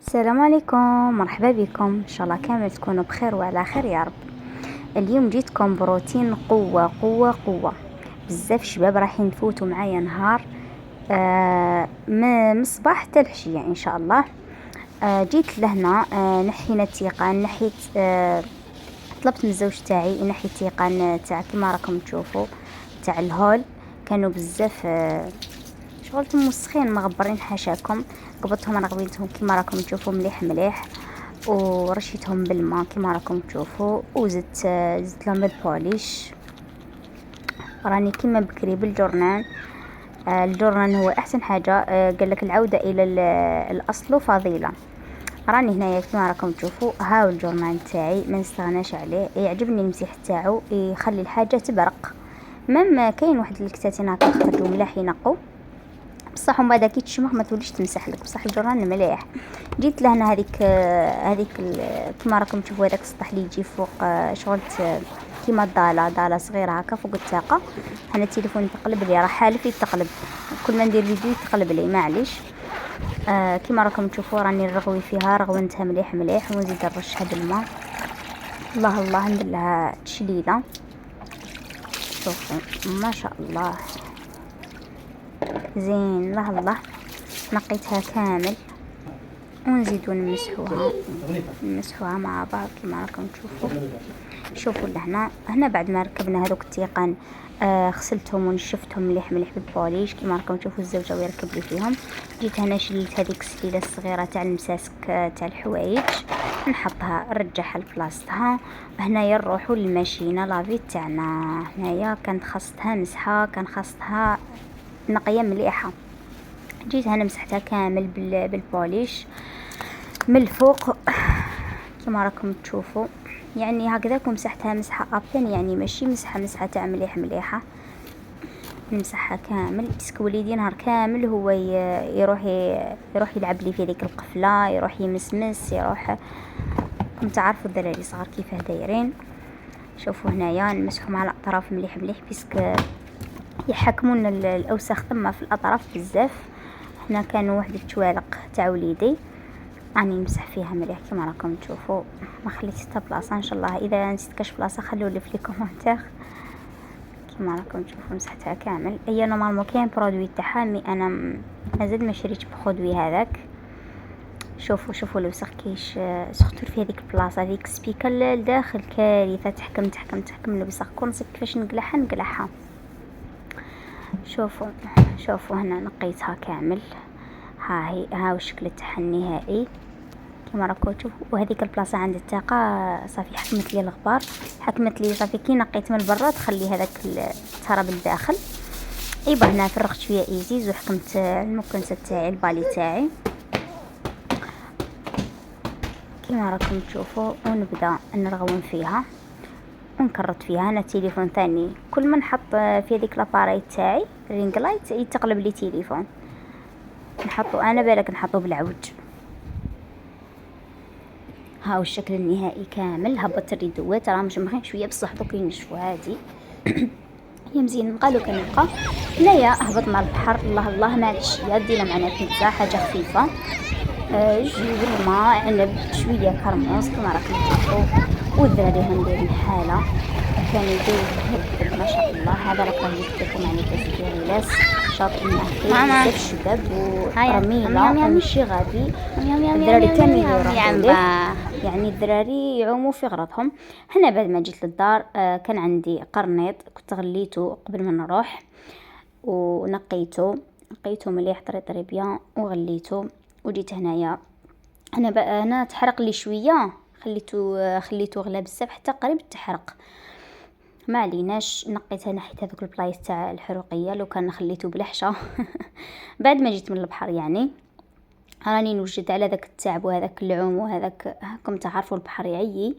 السلام عليكم، مرحبا بكم. ان شاء الله كامل تكونوا بخير وعلى خير يا رب. اليوم جيتكم بروتين قوه قوه قوه. بزاف شباب راح نفوتوا معايا نهار من الصباح حتى العشيه ان شاء الله. جيت لهنا، نحينا التيقان، نحيت طلبت من الزوج تاعي ينحي التيقان تاع كيما راكم تشوفوا تاع الهول. كانوا بزاف شغلتهم مسخين مغبرين حاشاكم. قبضتهم انا غويتهم كيما راكم تشوفوا مليح مليح، ورشيتهم بالماء كيما راكم تشوفوا، زدت لهم البوليش. راني كيما بكري بالجورنان. الجورنان هو احسن حاجه. قال لك العوده الى الاصل فضيله. راني هنايا كيما راكم تشوفوا، هاو الجورنان تاعي ما نستغناش عليه، يعجبني المسيح تاعو، يخلي الحاجه تبرق. مام كاين واحد الكتاتين هكا خرجوا ملاح ينقوا بصح، ومن بعد كي تشمخ ما توليش تمسح لك، بصح الجران مليح. جيت لهنا هذيك كيما راكم تشوفوا هذاك السطح اللي يجي فوق، شغلت كيما ضاله صغيره هكا فوق الطاقه. انا التليفون يتقلب لي، راه حالف يتقلب، كل ما ندير فيديو يتقلب لي معليش. كيما راكم تشوفوا راني نرغوي فيها، رغونتها مليح مليح، ونزيد نرشها بالماء. الله الله، ندير لها تشليله. شوفوا ما شاء الله زين. الله الله، نقيتها كامل ونزيدو نمسحوها مع بعض كما راكم تشوفوا. شوفوا هنا بعد ما ركبنا هذوك التيقان، غسلتهم ونشفتهم مليح مليح بالبوليش كما راكم تشوفوا. الزوجه ويركب لي فيهم. جيت هنا شليت هذيك السليله الصغيره تاع المساسك تاع الحوايج، نحطها نرجعها لبلاصتها. هنايا نروحوا للماشينه لافي تاعنا. هنايا كانت خاصتها مسحه، كان خاصتها نقيه مليحه. جيت هنا مسحتها كامل بالبوليش من الفوق كما راكم تشوفوا، يعني هكذاك. مسحتها مسحه ابين، يعني ماشي مسحه تاع مليح مليحه. نمسحها كامل باسكو وليدي نهار كامل هو يروح يلعب لي في ذيك القفله، يروح يمسمس، يروح تعرفوا الدراري صغار كيفاه دايرين. شوفوا هنايا نمسحوا مع الاطراف مليح مليح، باسكو يحكمون الاوساخ ثم في الاطراف بزاف. هنا كانوا واحد التوالق تاع وليدي راني نمسح فيها مليح كما راكم تشوفوا. ما خليت حتى بلاصه، ان شاء الله اذا نسيت كاش بلاصه خلولي في لي كومونتير. كما راكم تشوفوا مسحتها كامل. هي نورمالمون كاين برودوي تاعها، مي انا مازال ما شريتش برودوي هذاك. شوفوا الوسخ كيش سختر في هذيك البلاصه، هذيك سبيكر لداخل كارثه. تحكم الوسخ كون نسيت كيفاش نقلعها. شوفوا هنا نقيتها كامل. ها الشكل تاعها النهائي كما راكم تشوفوا. وهذيك البلاصه عند الطاقه صافي حكمت لي الغبار، حكمت لي صافي. كي نقيت من برا تخلي هذاك التراب الداخل. ايبا هنا فرغت شويه ايزيز وحكمت المكنسه تاعي البالي تاعي كما راكم تشوفوا. ونبدا نرغون فيها ونكرط فيها. انا تليفون ثاني كل ما نحط في هذيك لاباري تاعي رينج لايت يتقلب لي تليفون. نحطو انا بالك نحطو بالعوج. هاو الشكل النهائي كامل. هبطت الريدوات راه مجمخين شويه بصح دوك ينشفوا عادي. هي مزيان قالوا كان يبقى. هنايا هبطنا البحر. الله الله، مع العشيه دينا معنا بيتزا حاجه خفيفه، جوج الماء، عنب، شويه كرموس كما راكم تشوفوا. والدراري هنديرين حاله كانوا يديروا ما شاء الله. هذا راه جبت لكم يعني تسكيريلاس شاطئين معاه بزاف الشباب ورميله ومشي غادي. الدراري كانوا يديروا يعني الدراري يعوموا في غرضهم. هنا بعد ما جيت للدار كان عندي قرنيط كنت غليته قبل ما نروح، ونقيته مليح طري بيان وغليته. وجيت هنايا انا تحرق لي شويه، خليته غلا بزاف حتى قريب تحرق. ما عليناش، نقيتها نحيت هذوك البلايص تاع الحروقيه لو كان خليته بلحشه. بعد ما جيت من البحر يعني راني نوجد على ذاك التعب وهذاك العوم وهذاك راكم تعرفوا البحر يعيي.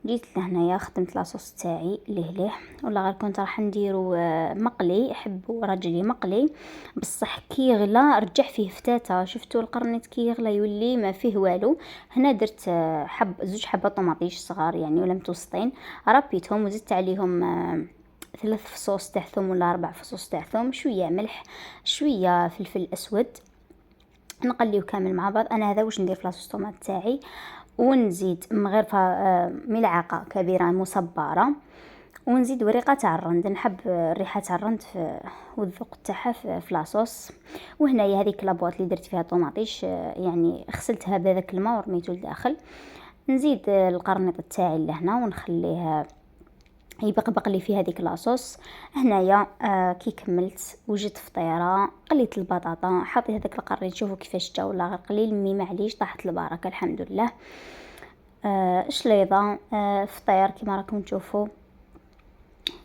جيت لهنايا خدمت لاصوص تاعي ليه ولا غير كنت راح نديرو مقلي. يحبوا راجلي مقلي بصح كي يغلى رجع فيه فتاته. شفتوا القرنيط كي يغلى يولي ما فيه والو. هنا درت زوج حبات طماطيش صغار يعني ولا متوسطين، ربيتهم وزدت عليهم 3 فصوص تاع ثوم ولا 4 فصوص تاع ثوم، شويه ملح، شويه فلفل اسود. نقليو كامل مع بعض. انا هذا واش ندير في لاصوص طوماط تاعي، ونزيد مغرفه ملعقه كبيره مصبره، ونزيد وريقه تاع الرند. نحب الريحه تاع الرند والذوق تاعها في لاصوص. وهنايا هذيك لابواط اللي درت فيها طوماطيش، يعني غسلتها بهذاك الماء ورميته لداخل. نزيد القرنيط تاعي لهنا ونخليه يبقبق لي في هذيك لاصوص. هنايا كي كملت وجدت فطيره، قليت البطاطا، حطيت هذاك القرنيط، شوفوا كيفاش جا والله قليل، مي معليش طاحت البركه الحمد لله. شليضه فطير كما راكم تشوفوا،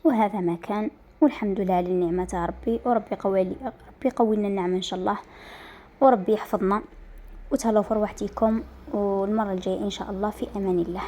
وهذا ما كان، والحمد لله على النعمه تاع ربي، وربي يقوي لنا النعمه ان شاء الله، وربي يحفظنا. وتهلاو في روحتكم، والمره الجايه ان شاء الله في امان الله.